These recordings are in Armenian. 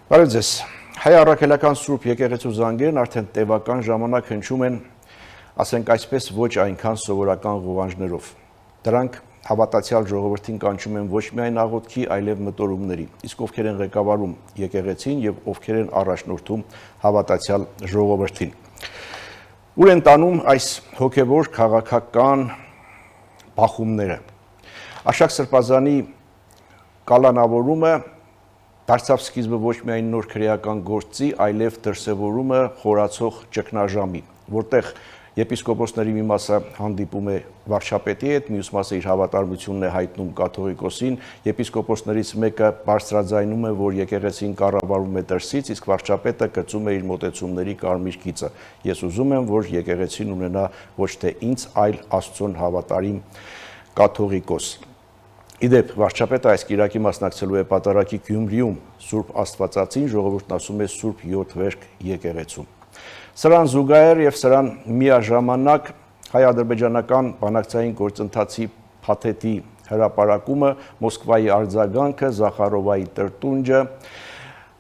Բարև ձեզ։ Հայ առաքելական Սուրբ եկեղեցու զանգերն արդեն տևական ժամանակ հնչում են, ասենք այսպես, ոչ այնքան սովորական ղողանջներով։ Դրանք հավատացյալ ժողովրդին կանչում են ոչ միայն աղոթքի, այլև մտորումների։ Իսկ ովքեր են ղեկավարում եկեղեցին եւ ովքեր են առաջնորդում հավատացյալ ժողովրդին։ Ուր են տանում այս հոգևոր քաղաքական բախումները։ Աշակ Սրբազանի կալանավորումը դարձավ սկիզբը ոչ միայն նոր քրեական գործի, այլև դրսևորումը խորացող ճգնաժամի, որտեղ եպիսկոպոսների մի մասը հանդիպում է վարչապետի հետ, մյուս մասը իր հավատարմությունն է հայտնում կաթողիկոսին, եպիսկոպոսներից մեկը բարձրաձայնում է, որ եկեղեցին կառավարվում է դրսից, իսկ վարչապետը կծում է իր մոտեցումների կարմիր գիծը։ Ես ուզում եմ, որ եկեղեցին ունենա ոչ թե ինձ, այլ Աստծուն հավատարիմ կաթողիկոս։ Իդեպ, վարչապետը այս կիրակի մասնակցելու է պատարագի Գյումրիում Սուրբ Աստվածածին, ժողովուրդն ասում է Սուրբ յոթ վերք եկեղեցում։ Սրան զուգահեռ եւ սրան միաժամանակ հայ-ադրբեջանական բանակցային գործընթացի փաթեթի հրապարակումը, Մոսկվայի արձագանքը, Զախարովայի տրտունջը,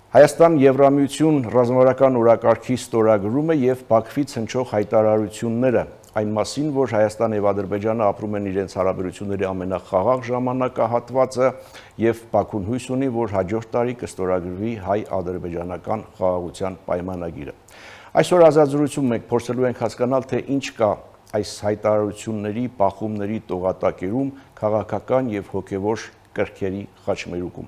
Հայաստան-Եվրամիություն ռազմավարական օրակարգի ստորագրումը եւ Բաքվից հնչող հայտարարությունները այն մասին, որ Հայաստան եւ Ադրբեջանը ապրում են իրենց հարաբերությունների ամենախաղաղ ժամանակահատվածը եւ Բաքուն հույս ունի, որ հաջորդ տարի կստորագրվի հայ-ադրբեջանական խաղաղության պայմանագիրը։ Այսօր ազատազրույցում մենք փորձելու ենք հասկանալ, թե ինչ կա այս հայտարարությունների, բախումների տողատակերում, քաղաքական եւ հոգեվոր կրքերի խաչմերուկում։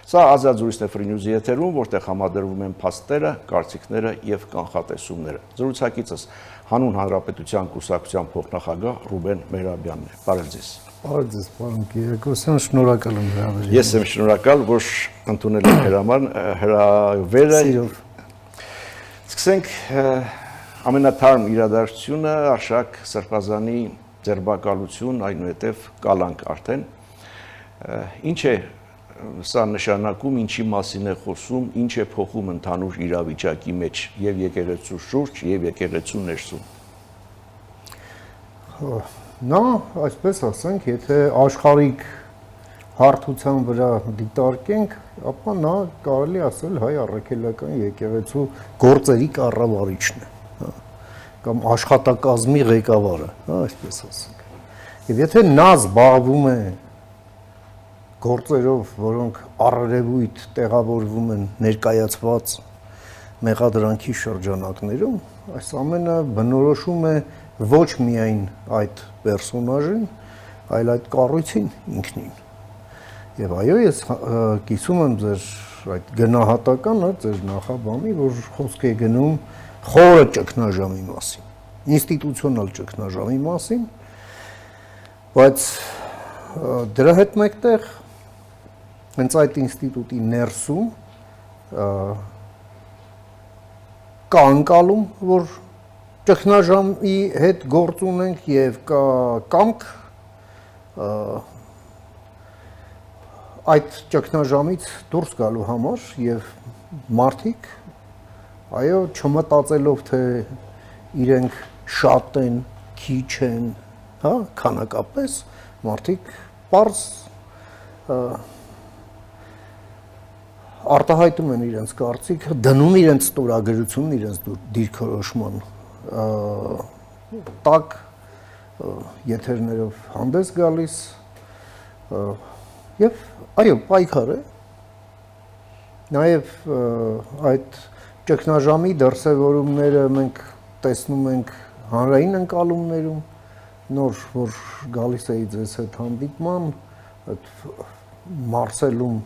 Սա ազատազրույցն է Free News-ի եթերում, որտեղ համադրվում են փաստերը, կարծիքները եւ կանխատեսումները։ Զրուցակիցս Հանուն Հանրապետության կուսակցության փոխնախագահ Ռուբեն Մեհրաբյանն է։ Բարև ձեզ։ Բարև ձեզ, պարոն Կիրակոսյան, շնորհակալ եմ հրավերին։ Ես եմ շնորհակալ, որ ընդունել եք հրավերը։ Սկսենք ամենաթարմ իրադարձությունը, Աշակ Սրբազանի ձերբակալություն, այնուհետև կալանք արդեն։ Ինչ է սա նշանակում, ինչի մասին է խոսում, ինչ է փոխում ընդհանուր իրավիճակի մեջ եւ եկեղեցու շուրջ եւ եկեղեցու ներսում։ Նա, այսպես ասենք, եթե աշխարհիկ հարթության վրա դիտարկենք, ապա նա կարելի ասել հայ առաքելական եկեղեցու գործերի կառավարիչն է, կամ աշխատակազմի ղեկավարը, այսպես ասենք։ Եվ եթե նա զբաղվում է գործերով, որոնք առերևույթ տեղավորվում են ներկայացված մեղադրանքի շրջանակներում, այս ամենը բնորոշում է ոչ միայն այդ պերսոնաժին, այլ այդ կառույցին ինքնին։ Եվ այո, ես կիսում եմ ձեր այդ գնահատականը, ձեր նախաբանի, որ խոսք է գնում խորը ճգնաժամի մասին, ինստիտուցիոնալ ճգնաժամի մասին, բայց դրա հետ մեկտեղ հենց այդ ինստիտուտի ներսում կա անկալում, որ ճգնաժամի հետ գործ ունենք եւ կա կամք այդ ճգնաժամից դուրս գալու համար եւ մարդիկ այո չմտածելով թե իրենք շատ են, քիչ են, հա, քանակապես մարդիկ պարզ արտահայտում են իրենց կարծիքը, դնում իրենց ստորագրությունն իրենց դիրքորոշման տակ եթերներով հանդես գալիս եւ այո, պայքար է։ Նաեւ այդ ճգնաժամի դրսևորումները մենք տեսնում ենք հանրային ընկալումներում, նոր որ գալիս էի ձեզ հետ հանդիպման, այդ Մարսելում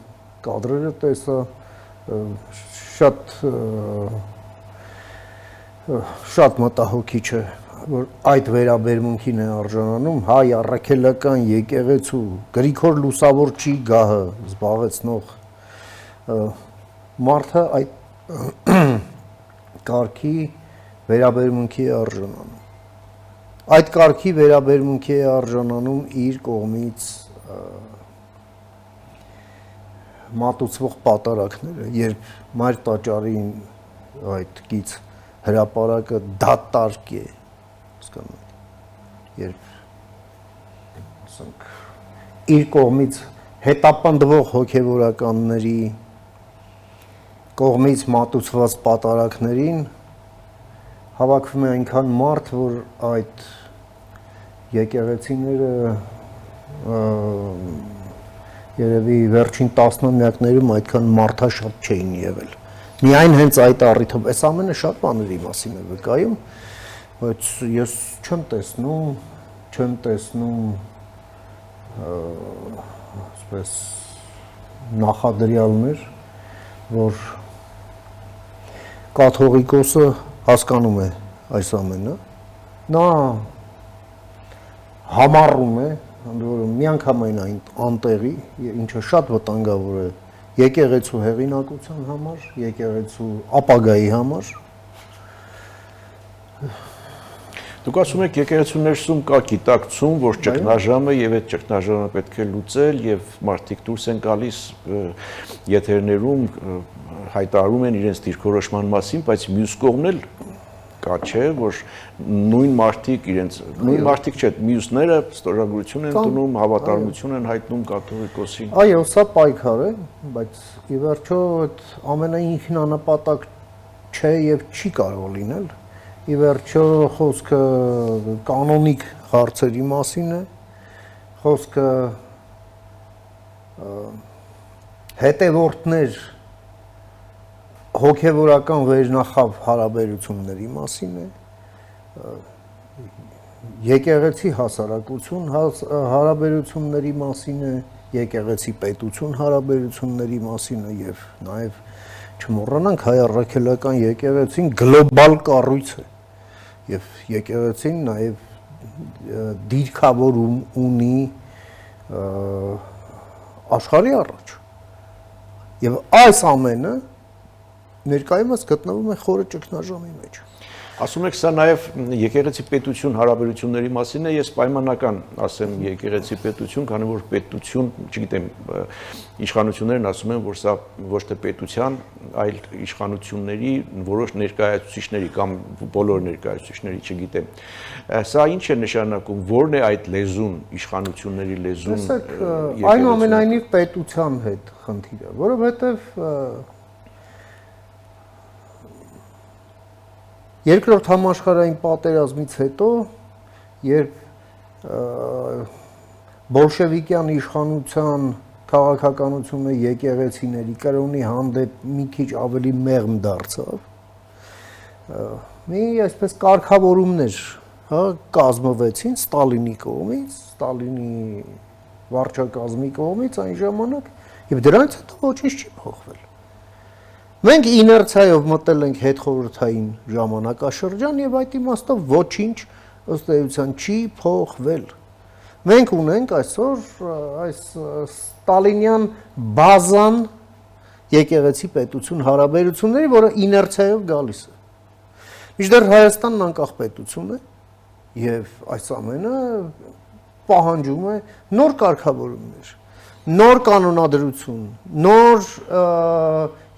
կադրերը տեսա, շատ մտահոգիչ է, որ այդ վերաբերմունքին է արժանանում հայ առաքելական եկեղեցու Գրիգոր Լուսավորչի գահը զբաղեցնող մարդը այդ կարգի վերաբերմունքի է արժանանում։ Այդ կարգի վերաբերմունքի է արժանանում իր կողմից մատուցվող պատարակները, երբ մայր տաճարին այդ գից հրապարակը դատարկ է, հասկանում եք, երբ ասենք իր կողմից հետապնդվող հոգևորականների կողմից մատուցված պատարակներին հավաքվում է այնքան մարդ, որ այդ եկեղեցիները երևի վերջին տասնամյակներում այդքան մարդաշատ չէին եղել։ Միայն հենց այդ առիթով, այս ամենը շատ բաների մասին է վկայում, բայց ես չեմ տեսնում ասես նախադրյալներ, որ կաթողիկոսը հասկանում է այս ամենը, նա համառում է, միանգամայն այն անտեղի, ինչը շատ վտանգավոր է եկեղեցու հեղինակության համար, եկեղեցու ապագայի համար։ Դուք ասում եք եկեղեցու ներսում կա գիտակցում, որ ճգնաժամ է եւ այդ ճգնաժամը պետք է լուծել եւ մարդիկ դուրս են գալիս եթերներում հայտարարում են իրենց դիրքորոշման մասին, բայց մյուս կողմն էլ կա չէ, որ նույն մարդիկ իրենց նույն մարդիկ չէ, մյուսները ստորագրություն են տնում, հավատարմություն են հայտնում կաթողիկոսին։ Այո, սա պայքար է, բայց ի վերջո այդ ամենը ինքնանպատակ չէ եւ չի կարող լինել։ Ի վերջո խոսքը կանոնիկ հարցերի մասին է, խոսքը հետևորդներ հոգևորական վերնախավ հարաբերությունների մասին է, եկեղեցի հասարակություն հարաբերությունների մասին է, եկեղեցի պետություն հարաբերությունների մասին է եւ նաեւ չմոռանանք հայ առաքելական եկեղեցին գլոբալ կառույց է եւ եկեղեցին նաեւ դիրքավորում ունի աշխարհի առաջ եւ այս ամենը ներկայումս գտնվում է խորը ճգնաժամի մեջ։ Ասում եք, սա նաև եկեղեցի պետություն հարաբերությունների մասին է, ես պայմանական ասեմ եկեղեցի պետություն, քանի որ պետություն, չգիտեմ, իշխանություններն ասում են, որ սա ոչ թե պետության, այլ իշխանությունների որոշ ներկայացուցիչների կամ բոլոր ներկայացուցիչների, չգիտեմ։ Սա ինչ է նշանակում, ո՞րն է այդ լեզուն, իշխանությունների լեզուն։ Այնուամենայնիվ պետության հետ խնդիրը, որովհետև Երկրորդ համաշխարհային պատերազմից հետո, երբ բոլշևիկյան իշխանության քաղաքականությունը եկեղեցիների կրոնի հանդեպ մի քիչ ավելի մեղմ դարձավ, մի այսպես կարգավորումներ, հա, կազմվեցին Ստալինի կողմից, Ստալինի վարչակազմի կողմից այն ժամանակ, եւ դրանից հետո ոչինչ չի փոխվել։ Մենք իներցիայով մտել ենք հետխորհրդային ժամանակաշրջան եւ այդ իմաստով ոչինչ ըստ էության չի փոխվել։ Մենք ունենք այսօր այս ստալինյան բազան եկեղեցի պետություն հարաբերությունների, որը իներցիայով գալիս է։ Մինչդեռ Հայաստանն անկախ պետություն է եւ այս ամենը պահանջում է նոր կարգավորումներ, նոր կանոնադրություն, նոր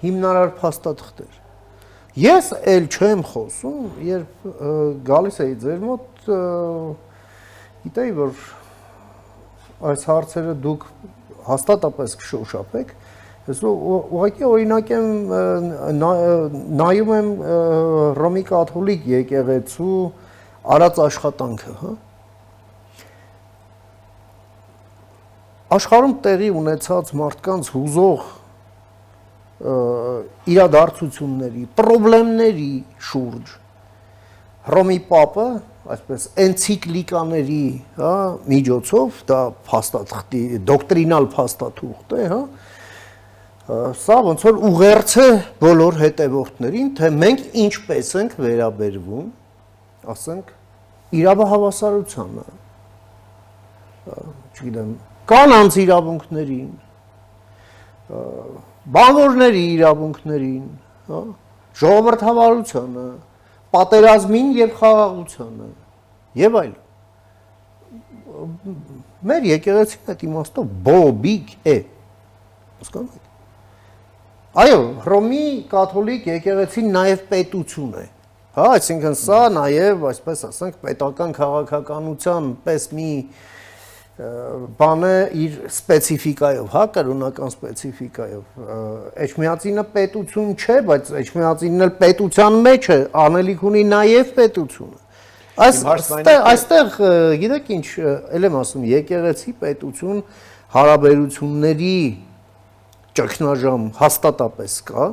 հիմնարար փաստաթղթեր։ Ես էլ չեմ խոսում, երբ գալիս էի ձեր մոտ, գիտեի, որ այս հարցերը դուք հաստատապես կշոշափեք, ես ուղղակի օրինակ եմ նայում եմ Ռոմի կաթոլիկ եկեղեցու արած աշխատանքը, հա։ Աշխարհում տեղի ունեցած մարդկանց հուզող իրադարձությունների, պրոբլեմների շուրջ Հռոմի Պապը, այսպես էնցիկլիկաների, հա, միջոցով, դա փաստաթղթի դոկտրինալ փաստաթուղթ է, հա, սա ոնց որ ուղերձ է բոլոր հետևորդներին, թե մենք ինչպես ենք վերաբերվում, ասենք, իրավահավասարությանը, չգիտեմ, կանանց իրավունքներին, բանվորների իրավունքներին, հա, ժողովրդավարությանը, պատերազմին եւ խաղաղությանը եւ այլն։ Մեր եկեղեցին այդ իմաստով բոբիկ է։ Հասկանում եք։ Այո, Հռոմի կաթոլիկ եկեղեցին նաեւ պետություն է։ Հա, այսինքն սա նաեւ, այսպես ասենք, պետական քաղաքականության պես մի բանը իր սպეციფიკայով, հա, կրոնական սպეციფիկայով։ Էջմիածինը պետություն չէ, բայց Էջմիածինն էլ պետության մեջ է, անելիք ունի նաև պետությունը։ Այստեղ գիտեք ինչ, ել եմ ասում, եկեղեցի պետություն հարաբերությունների ճգնաժամ հաստատապես կա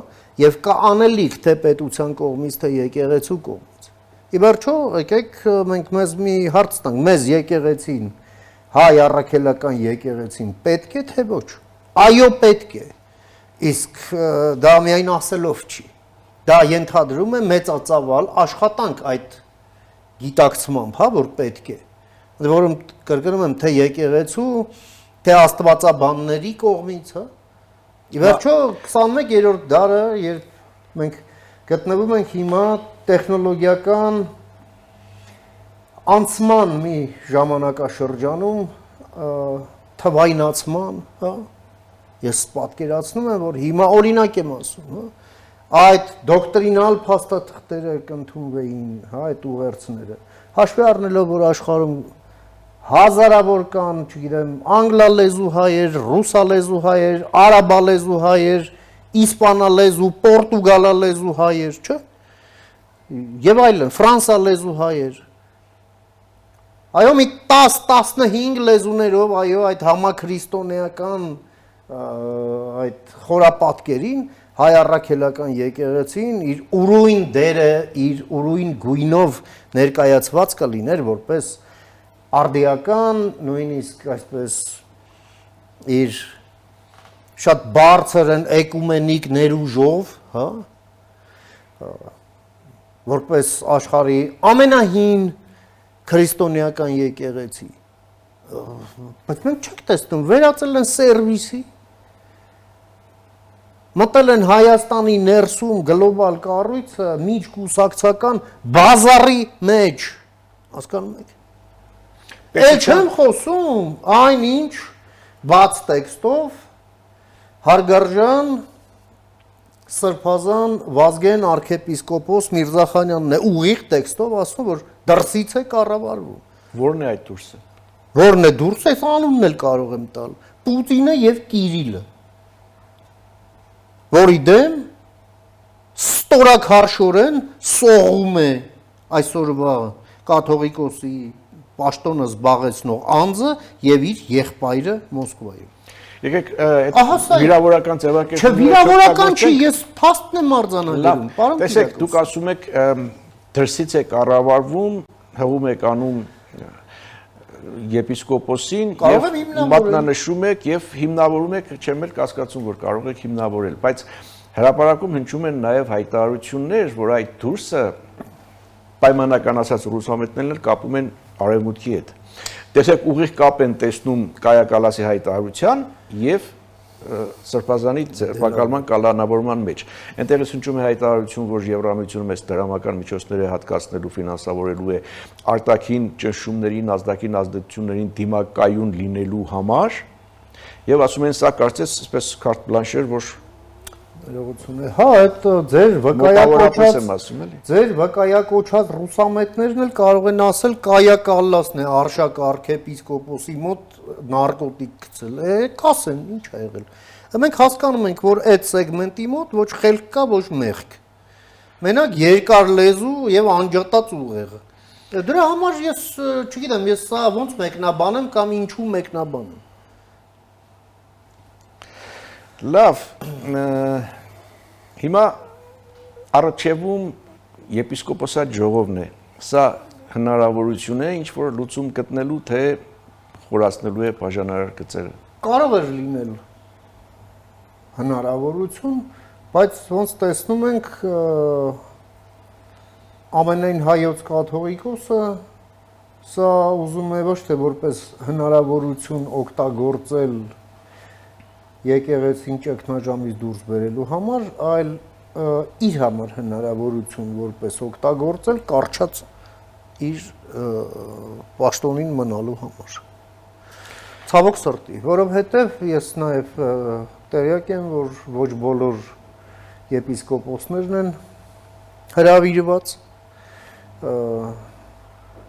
եւ կա անելիք թե պետության կողմից, թե եկեղեցու կողմից։ Ի վերջո, եկեք մենք մեզ մի հարց տանք, մեզ եկեղեցին, հայ առաքելական եկեղեցին պետք է թե ոչ։ Այո, պետք է։ Իսկ դա միայն ասելով չի։ Դա ենթադրում է մեծածավալ աշխատանք այդ գիտակցմամբ, հա, որ պետք է։ Որում կրկնում եմ, թե եկեղեցու, թե աստվածաբանների կողմից, հա։ Ի վերջո 21-րդ դարը, երբ մենք գտնվում ենք հիմա տեխնոլոգիական անցման մի ժամանակաշրջանում, թվայնացման, հա, ես պատկերացնում եմ, որ հիմա օրինակ եմ ասում, հա, այդ դոկտրինալ փաստաթղթերը կընդունվեին, հա, այդ ուղերձները, հաշվի առնելով, որ աշխարհում հազարավոր կան, չգիտեմ, անգլալեզու հայեր, ռուսալեզու հայեր, արաբալեզու հայեր, իսպանալեզու, պորտուգալալեզու հայեր, չէ՞։ Եվ այլն, ֆրանսալեզու հայեր։ Այո, մի 10-15 լեզուներով, այո, այդ համաքրիստոնեական այդ խորապատկերին հայ առաքելական եկեղեցին իր ուրույն դերը, իր ուրույն գույնով ներկայացված կլիներ որպես արդիական, նույնիսկ այսպես իր շատ բարձր էկումենիկ ներուժով, հա, որպես աշխարհի ամենահին քրիստոնեական եկեղեցի, բայց մենք չենք տեսնում, վերածել են սերվիսի, մտել են Հայաստանի ներսում գլոբալ կառույցը միջկուսակցական բազարի մեջ, հասկանում եք։ Էլ չեմ խոսում այնինչ բաց տեքստով հարգարժան Սրբազան Վազգեն arczepiskopos Միրզախանյանն է ուղիղ տեքստով ասում, որ դրսից է կառավարվում։ Որն է այդ դուրսը։ Որն է դուրս, այս անունն էլ կարող եմ տալ։ Պուտինը եւ Կիրիլը։ Որի դեմ ստորակարշորեն սողում է այսօրվա կաթողիկոսի պաշտոնը զբաղեցնող անձը եւ իր եղբայրը Մոսկվայում։ Եկեք այդ վիրավորական ձևակերպումը չվիրավորական չի, ես փաստն եմ արձանագրում, պարոն։ Տեսեք, դուք ասում եք դրսից է կառավարվում, հղում եք անում եպիսկոպոսին եւ մատնանշում եք եւ հիմնավորում եք, չեմ էլ կասկածում, որ կարող եք հիմնավորել, բայց հրապարակում հնչում են նաեւ հայտարարություններ, որ այդ դուրսը պայմանական ասած ռուսամետներն էլ կապում են արևմուտքի հետ։ Տեսեք, ուղիղ կապ են տեսնում Կայա Կալասի հայտարարության եւ Սրբազանի ձերբակալման կալանավորման մեջ։ Այնտեղից հնչում է հայտարարություն, որ Եվրամիությունը մեծ դրամական միջոցներ է հատկացնելու, ֆինանսավորելու է արտաքին ճնշումներին, ազդակին ազդեցություններին դիմակայուն լինելու համար եւ ասում են սա կարծես այսպես կարտ բլանշեր, որ ներողություն է։ Հա, այդ ձեր վկայակոչած ռուսամետներն էլ կարող են ասել Կայա Կալասն է Արշակ arczepiskopos-ի մոտ նարկոտիկ գցել։ Կասեն, ինչ ա եղել։ Մենք հասկանում ենք, որ այդ սեգմենտի մոտ ոչ խելք կա, ոչ մեղք։ Մենակ երկար լեզու եւ անջատած ուղեղը։ Դրա համար ես չգիտեմ, ես սա ոնց մեկնաբանեմ կամ ինչու մեկնաբանեմ։ Լավ, հիմա առաջևում եպիսկոպոսատ ժողովն է, սա հնարավորություն է ինչ-որ լուծում գտնելու, թե խորացնելու է բաժանարար գծերը։ Կարող է լինել հնարավորություն, բայց ոնց տեսնում ենք ամենայն հայոց կաթողիկոսը սա ուզում է ոչ թե որպես հնարավորություն օգտագործել եկեղեցին ճգնաժամից դուրս բերելու համար, այլ իր համար հնարավորություն որպես օգտագործել կարճած իր պաշտոնին մնալու համար։ Ցավոք սրտի, որովհետև ես նաև տեղյակ եմ, որ ոչ բոլոր եպիսկոպոսներն են հրավիրված,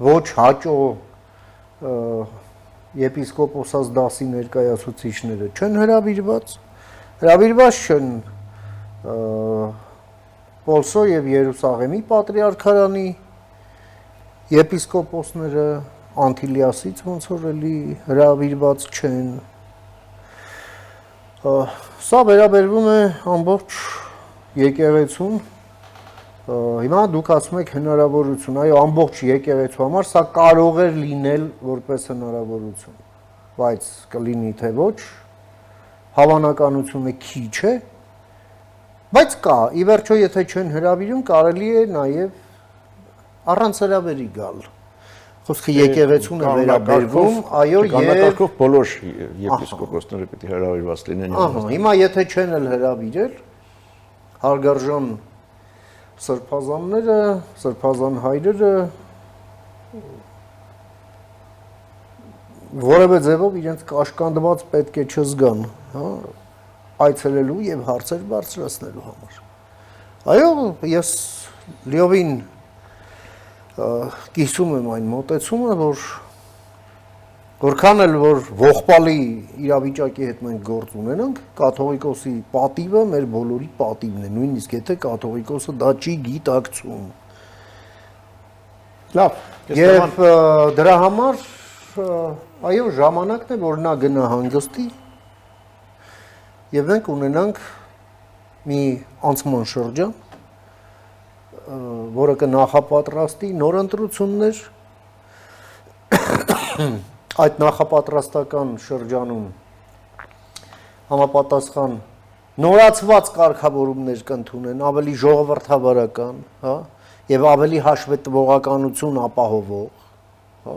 ոչ հաճո եպիսկոպոսած դասի ներկայացուցիչները չեն հրավիրված չեն Պոլսո եւ Երուսաղեմի պատրիարքարանի եպիսկոպոսները Անտիլիասից ոնց որ էլի հրավիրված չեն Սա վերաբերվում է ամբողջ եկեղեցուն Հիմա դուք ասում եք հնարավորություն, այո, ամբողջ եկեղեցու համար սա կարող է լինել որպես հնարավորություն, բայց կլինի թե ոչ, հավանականությունը քիչ է, բայց կա, ի վերջո եթե չեն հրավիրում, կարելի է նաև առանց հրավերի գալ։ Խոսքը եկեղեցուն է վերաբերվում, այո, Կանոնակարգով բոլոր եպիսկոպոսները պետք է հրավիրված լինեն։ Հիմա եթե չեն էլ հրավիրել, հարգարժան սրբազանները, սրբազան հայրերը որևէ ձևով իրենց կաշկանդված պետք է չզգան, հա, այցելելու եւ հարցեր բարձրացնելու համար։ Այո, ես լիովին կիսում եմ այն մոտեցումը, որքան էլ որ ողբալի իրավիճակի հետ մենք գործ ունենանք, կաթողիկոսի պատիվը մեր բոլորի պատիվն է, նույնիսկ եթե կաթողիկոսը դա չի գիտակցում։ Լավ, Եվ դրա համար այո, ժամանակն է, որ նա գնա հանգստի եւ մենք ունենանք մի անցման շրջան, որը կնախապատրաստի նոր ընտրություններ Այդ նախապատրաստական շրջանում համապատասխան նորացված կարգավորումներ կընդունեն, ավելի ժողովրդավարական, հա, եւ ավելի հաշվետվողականություն ապահովող, հա,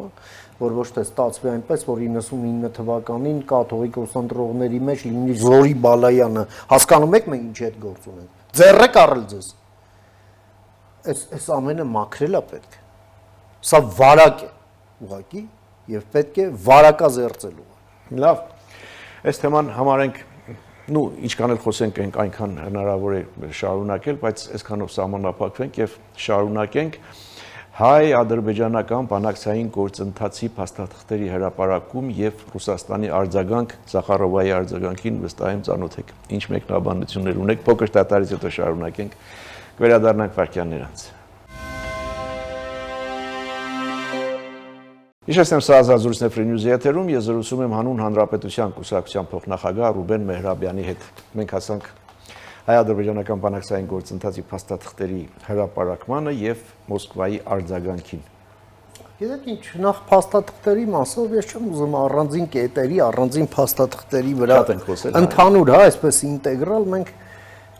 որ ոչ թե ստացվի այնպես, որ 99 թվականին կաթողիկոս ընտրողների մեջ լինի Զորի Բալայանը, հասկանում եք մենք ինչի հետ գործ ունենք։ Ձեռեք առել ձեզ։ Այս ամենը մաքրելա պետք։ Սա վարակ է, ուղղակի Եվ պետք է վարակազերծելու։ Լավ, այս թեման համարենք, ինչքան էլ խոսենք ենք այնքան հնարավոր է շարունակել, բայց այսքանով սահմանափակվենք եւ շարունակենք հայ-ադրբեջանական բանակցային գործընթացի փաստաթղթերի հրապարակում եւ Ռուսաստանի արձագանք Զախարովայի արձագանքին վստահ եմ ծանոթ եք։ Ինչ մեկնաբանություններ ունեք, փոքր դատարից հետո շարունակենք, կվերադառնանք վարքյաններ անց։ Իշեցնեմ սա ազազուրսն է Free News-ի եթերում, ես զրուցում եմ հանուն Հանրապետության կուսակցության փոխնախագահ Ռուբեն Մեհրաբյանի հետ։ Մենք հասանք հայ-ադրբեջանական բանակցային գործընթացի փաստաթղթերի հրապարակմանը եւ Մոսկվայի արձագանքին։ Գիտեք ինչ, նախ փաստաթղթերի մասով ես չեմ ուզում առանձին կետերի, առանձին փաստաթղթերի վրա ընդհանուր, հա, այսպես ինտեգրալ մենք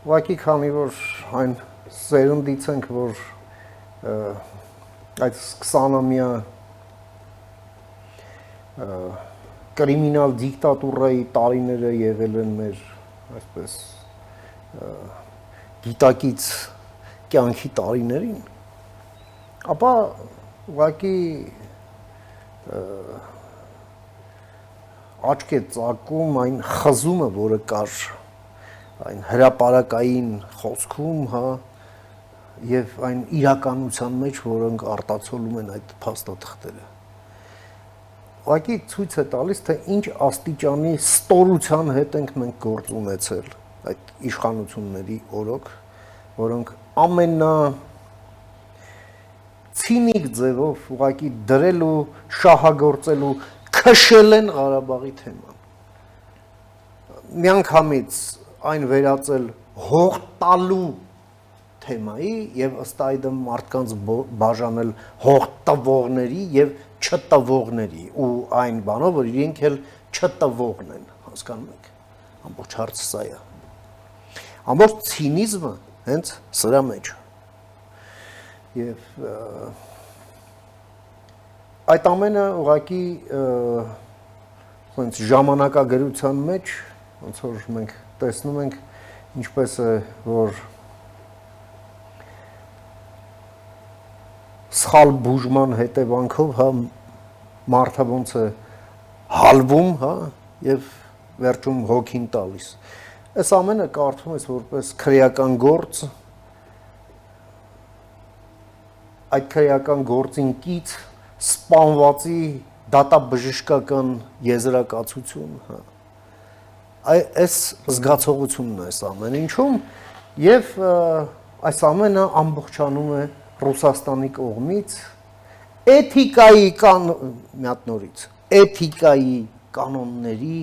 ուղղակի քանի որ այն սերնդից ենք, որ այդ 20-ամյա կրիմինալ դիկտատուրայի տարիները եղել են մեր այսպես գիտակից կյանքի տարիներին, ապա ուղղակի աչք է ծակում այն խզումը, որը կար այն հրապարակային խոսքում, հա, եւ այն իրականության մեջ, որոնք արտացոլում են այդ փաստաթղթերը։ Ուղղակի ցույց է տալիս, թե ինչ աստիճանի ստորության հետ ենք մենք գործ ունեցել այդ իշխանությունների օրոք, որոնք ամենա ցինիկ ձևով ուղղակի դրել ու շահագործել ու քշել են Ղարաբաղի թեման։ Միանգամից այն վերածել հող տալու թեմայի եւ ըստ այդմ մարդկանց բաժանել հող տվողների եւ չտվողների ու այն բանով, որ իրենք էլ չտվողն են, հասկանում եք, ամբողջ հարցը սա է, ամբողջ ցինիզմը հենց սրա մեջ եւ այդ ամենը ուղղակի հենց ժամանակագրության մեջ, ոնց որ մենք տեսնում ենք, ինչպես է, որ սխալ բուժման հետևանքով, հա, մարդը ոնց է հալվում, հա, եւ վերջում հոգին տալիս։ Այս ամենը կարծում ես որպես քրեական գործ, այդ քրեական գործին կից սպանվածի դատաբժշկական եզրակացություն, հա։ Այս զգացողությունն է այս ամեն ինչում եւ այս ամենը ամբողջանում է Ռուսաստանի կողմից էթիկայի էթիկայի կանոնների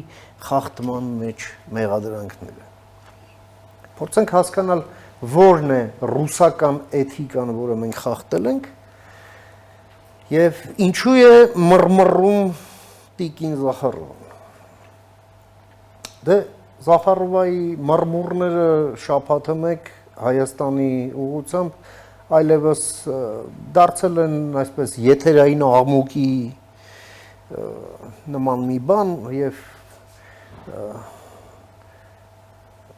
խախտման մեջ մեղադրանքները։ Փորձենք հասկանալ որն է ռուսական էթիկան, որը մենք խախտել ենք եւ ինչու է մռմռում Տիկին Զախարովան։ Դե Զախարովայի մռմուրները շաբաթը մեկ Հայաստանի ուղղությամբ այլևս դարձել են այսպես եթերային աղմուկի նման մի բան եւ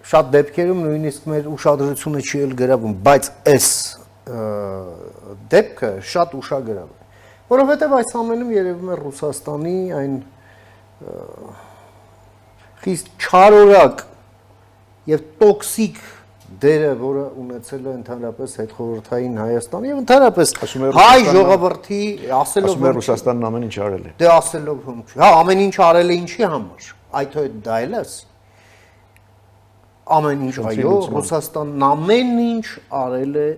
շատ դեպքերում նույնիսկ մեր ուշադրությունը չի էլ գրավում, բայց այս դեպքը շատ ուշագրավ է, որովհետեւ այս ամենում երևում է Ռուսաստանի այն խիստ չարորակ եւ տոքսիկ դերը, որը ունեցել է ընդհանրապես հետխորհրդային Հայաստանի եւ ընդհանրապես հայ ժողովրդի ասելով Ռուսաստանն ամեն ինչ արել է։ Դե ասելով հում չի։ Հա, ամեն ինչ արել է ինչի համար։ Այդ հոյ դա էլ էս։ Ամեն ինչ այո, Ռուսաստանն ամեն ինչ արել է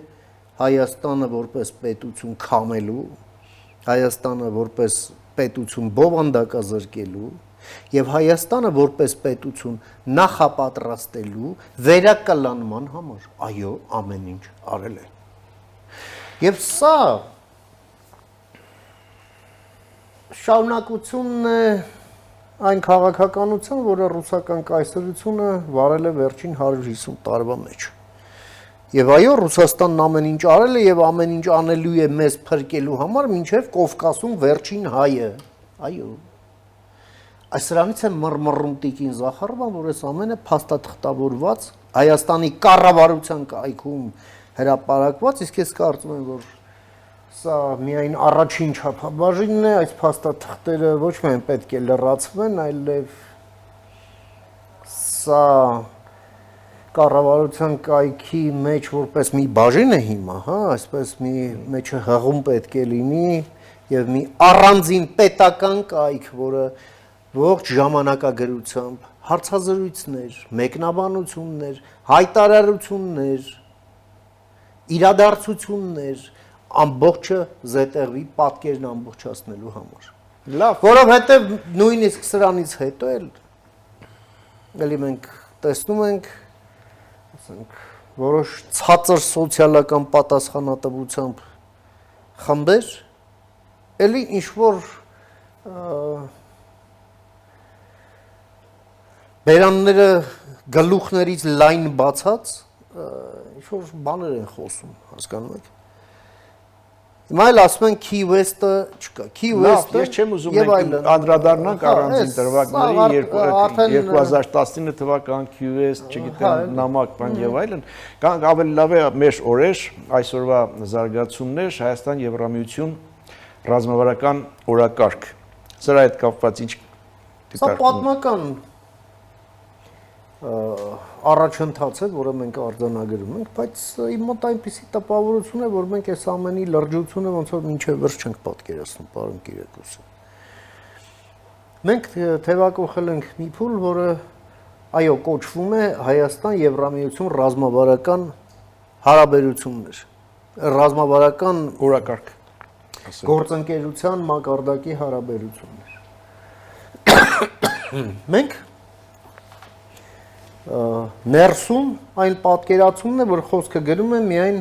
Հայաստանը որպես պետություն քամելու, Հայաստանը որպես պետություն բովանդակազրկելու եւ Հայաստանը որպես պետություն նախապատրաստելու վերակլանման համար, այո, ամեն ինչ արել է։ Եվ սա շարունակությունն է այն քաղաքականության, որը ռուսական կայսրությունը վարել է վերջին 150 տարվա մեջ։ Եվ այո, Ռուսաստանն ամեն ինչ արել է եւ ամեն ինչ անելու է մեզ փրկելու համար, մինչեւ Կովկասում վերջին հայը։ Այո։ Այս սրանից է մռմռում Տիկին Զախարովան, որ այս ամենը փաստաթղթավորված Հայաստանի կառավարության կայքում հրապարակված, իսկ ես կարծում եմ, որ սա միայն առաջին չափաբաժինն է, այս փաստաթղթերը ոչ միայն պետք է լրացվեն, այլև սա կառավարության կայքի մեջ որպես մի բաժին է հիմա, հա, այսպես մի մեջը հղում պետք է լինի եւ մի առանձին պետական կայք, որը ողջ ժամանակագրությամբ հարցազրույցներ, մեկնաբանություններ, հայտարարություններ, իրադարձություններ ամբողջը զետեղվի պատկերն ամբողջացնելու համար։ Լավ, որովհետև նույնիսկ սրանից հետո էլի մենք տեսնում ենք, ասենք, որոշ ցածր սոցիալական պատասխանատվությամբ խմբեր, էլի ինչ որ բերանները գլուխներից լայն բացած ինչ-որ բաներ են խոսում, հասկանում եք։ Հիմա էլ ասում են Key West-ը չկա, Key West-ը ես չեմ ուզում մենք անդրադառնանք առանձին դրվագների 2019 թվական Key West, չգիտեմ, նամակ բան եւ այլն, կամ ավելի լավ է մեր օրեր, այսօրվա զարգացումներ, Հայաստան Եվրամիություն ռազմավարական օրակարգ։ Սրա հետ կապված ինչ դիտարկում։ Սա պատմական առաջընթաց է, որը մենք արձանագրում ենք, բայց իմ մոտ այնպիսի տպավորություն է, որ մենք այս ամենի լրջությունը ոնց որ մինչև վերջ չենք պատկերացնում, պարոն Կիրակոսյան։ Մենք թևակողել ենք մի փուլ, որը այո, կոչվում է Հայաստան Եվրամիություն ռազմավարական հարաբերություններ, ռազմավարական օրակարգ, գործընկերության մակարդակի հարաբերություններ։ Մենք ներսում այն պատկերացումն է, որ խոսքը գրում է միայն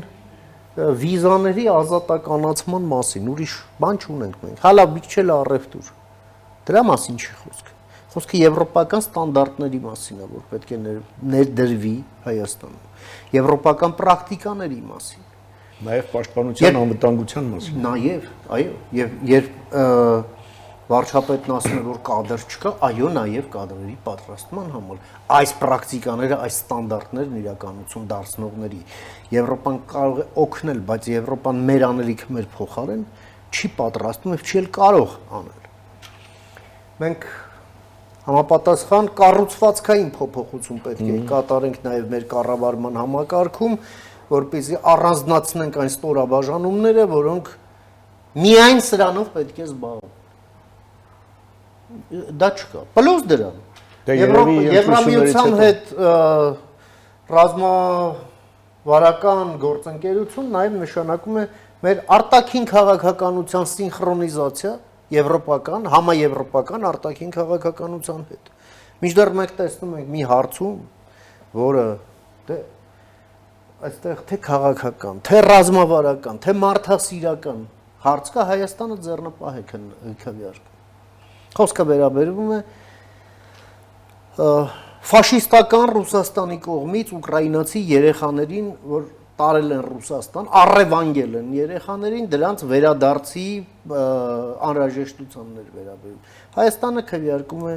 վիզաների ազատականացման մասին, ուրիշ բան չունենք մենք։ Հալա միքչել առևտուր։ Դրա մասին չի խոսքը։ Խոսքը եվրոպական ստանդարտների մասին է, որ պետք է ներդրվի Հայաստանում։ Եվրոպական պրակտիկաների մասին։ Նաև պաշտպանության անվտանգության մասին։ Նաև, այո, եւ երբ վարչապետն ասում է, որ կադր չկա, այո, նաև կադրերի պատրաստման համար։ Այս պրակտիկաները, այս ստանդարտներն իրականություն դարձնողների Եվրոպան կարող է օգնել, բայց Եվրոպան մեր անելիքը մեր փոխարեն չի պատրաստում եւ չի էլ կարող անել։ Մենք համապատասխան կառուցվածքային փոփոխություն պետք է կատարենք նաև մեր կառավարման համակարգում, որպեսզի առանձնացնենք այն ստորաբաժանումները, որոնք միայն սրանով պետք է զբաղվեն։ Դա չկա։ Պլյուս դրան։ Դե երևի Եվրամիության հետ ռազմավարական գործընկերություն նաև նշանակում է մեր արտաքին քաղաքականության սինխրոնիզացիա եվրոպական, համաեվրոպական արտաքին քաղաքականության հետ։ Մինչդեռ մենք տեսնում ենք մի հարցում, որը դե այստեղ թե քաղաքական, թե ռազմավարական, թե մարդասիրական հարց կա, Հայաստանը ձեռնպահ է քվեարկում։ Խոսքը վերաբերվում է ֆաշիստական Ռուսաստանի կողմից ուկրաինացի երեխաներին, որ տարել են Ռուսաստան, առևանգել են երեխաներին, դրանց վերադարձի անհրաժեշտությաններ վերաբերում։ Հայաստանը քվեարկում է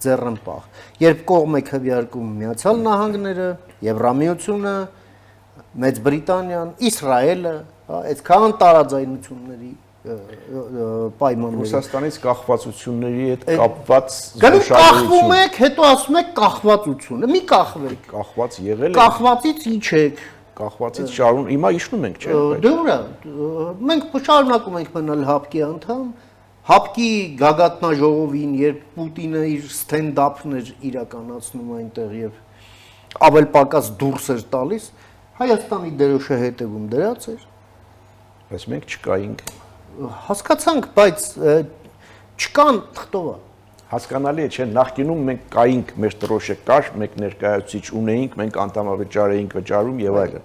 ձեռնպահ։ Երբ կողմ է քվեարկում Միացյալ Նահանգները, Եվրամիությունը, Մեծ Բրիտանիան, Իսրայելը, այդքան տարաձայնությունների պայմաններ։ Ռուսաստանից կախվածությունների հետ կապված կախվում եք, հետո ասում եք կախվածությունը։ Մի կախվեք։ Կախված եղել է։ Կախվածից իջեք։ Կախվածից շարուն հիմա իջնում ենք, չէ՞։ Դե ուրա, մենք շարունակում ենք մնալ ՀԱՊԿ-ի անդամ, ՀԱՊԿ-ի գագաթնաժողովին, երբ Պուտինը իր ստենդափն էր իրականացնում այնտեղ եւ ավել պակաս դուրս էր տալիս, Հայաստանի դերոշը հետևում դրած էր։ Բայց մենք չկայինք։ Հասկացանք, բայց չկան թղթովա։ Հասկանալի է, չէ, նախկինում մենք կայինք, մեր տրոշը կար, մենք ներկայացուցիչ ունեինք, մենք անդամավճար էինք վճարում եւ այլն։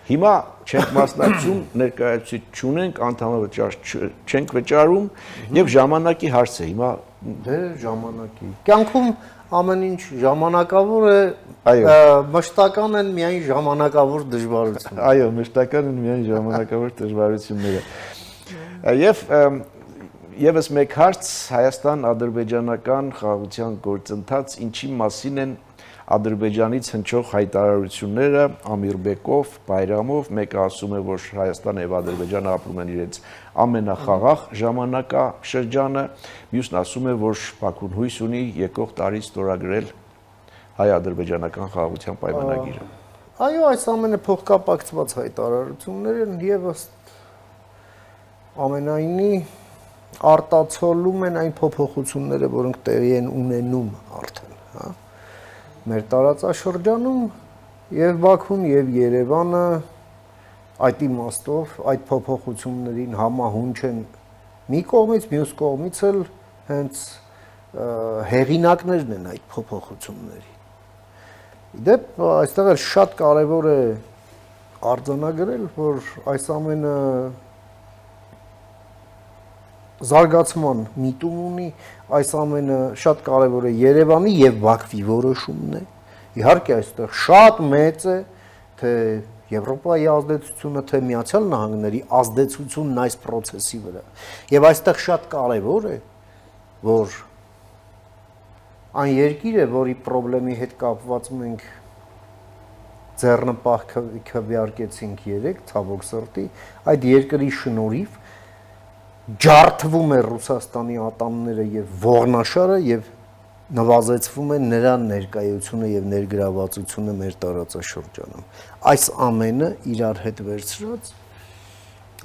Հիմա չենք մասնակցում, ներկայացուցիչ չունենք, անդամավճար չենք վճարում եւ ժամանակի հարց է։ Հիմա դե ժամանակի։ Կյանքում ամեն ինչ ժամանակավոր է, մշտական են միայն ժամանակավոր դժվարությունները։ Այո, մշտական են միայն ժամանակավոր դժվարությունները։ Եվ Եվս մեկ հարց Հայաստան-ադրբեջանական խաղաղության գործընթաց ինչի մասին են Ադրբեջանից հնչող հայտարարությունները Ամիրբեկով, Բայրամով, մեկը ասում է, որ Հայաստանը եւ Ադրբեջանը ապրում են իրենց ամենախաղաղ ժամանակաշրջանը, մյուսն ասում է, որ Բաքուն հույս ունի եկող տարի ստորագրել հայ-ադրբեջանական խաղաղության պայմանագիրը։ Այո, այս ամենը փոխկապակցված հայտարարություններ են եւ ամենայնի արտացոլում են այն փոփոխությունները, որոնք տեղի են ունենում արդեն, հա։ Մեր տարածաշրջանում եւ Բաքուն եւ Երևանը այդ իմաստով այդ փոփոխություններին համահունչ են մի կողմից, մյուս կողմից էլ հենց հեղինակներն են այդ փոփոխությունների։ Իդեպ այստեղ էլ շատ կարեւոր է արձանագրել, որ այս ամենը զարգացման միտում ունի, այս ամենը շատ կարևոր է Երևանի եւ Բաքվի որոշումն է։ Իհարկե այստեղ շատ մեծ է թե Եվրոպայի ազդեցությունը, թե Միացյալ Նահանգների ազդեցությունն այս process-ի վրա։ Եվ այստեղ շատ կարևոր է, որ այն երկիրը, որի խնդրի հետ կապված մենք ձեռնպահ քվեարկեցինք 3 ցավոք սրտի, այդ երկրի շնորհիվ ջարդվում է Ռուսաստանի ատամները եւ ողնաշարը եւ նվազեցվում է նրա ներկայությունը եւ ներգրավվածությունը մեր տարածաշրջանում։ Այս ամենը իրար հետ վերցրած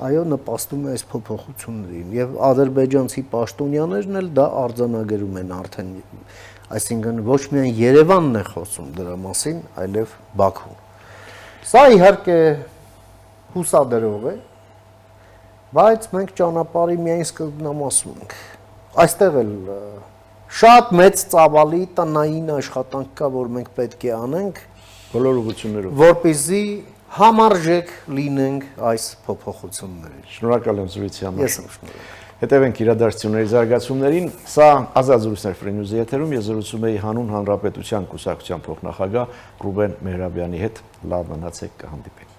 այո նպաստում է այս փոփոխություններին եւ ադրբեջանցի պաշտոնյաներն էլ դա արձանագրում են արդեն, այսինքն ոչ միայն Երևանն է խոսում դրա մասին, այլև Բաքուն։ Սա իհարկե հուսադրող է, բայց մենք ճանապարհի միայն սկզբնամասում ենք։ Այստեղ էլ շատ մեծ ծավալի տնային աշխատանք կա, որ մենք պետք է անենք բոլոր ուղղություններով, որպեսզի համարժեք լինենք այս փոփոխություններին։ Շնորհակալ եմ զրույցի համար։ Ես եմ շնորհակալ։ Հետևենք իրադարձությունների զարգացումներին։ Սա ազատ զրույցներ Free News-ի եթերում ես զրուցում էի Հանուն Հանրապետության կուսակցության փոխնախագահ Ռուբեն Մեհրաբյանի հետ։ Լավ մնացեք, կհանդիպենք։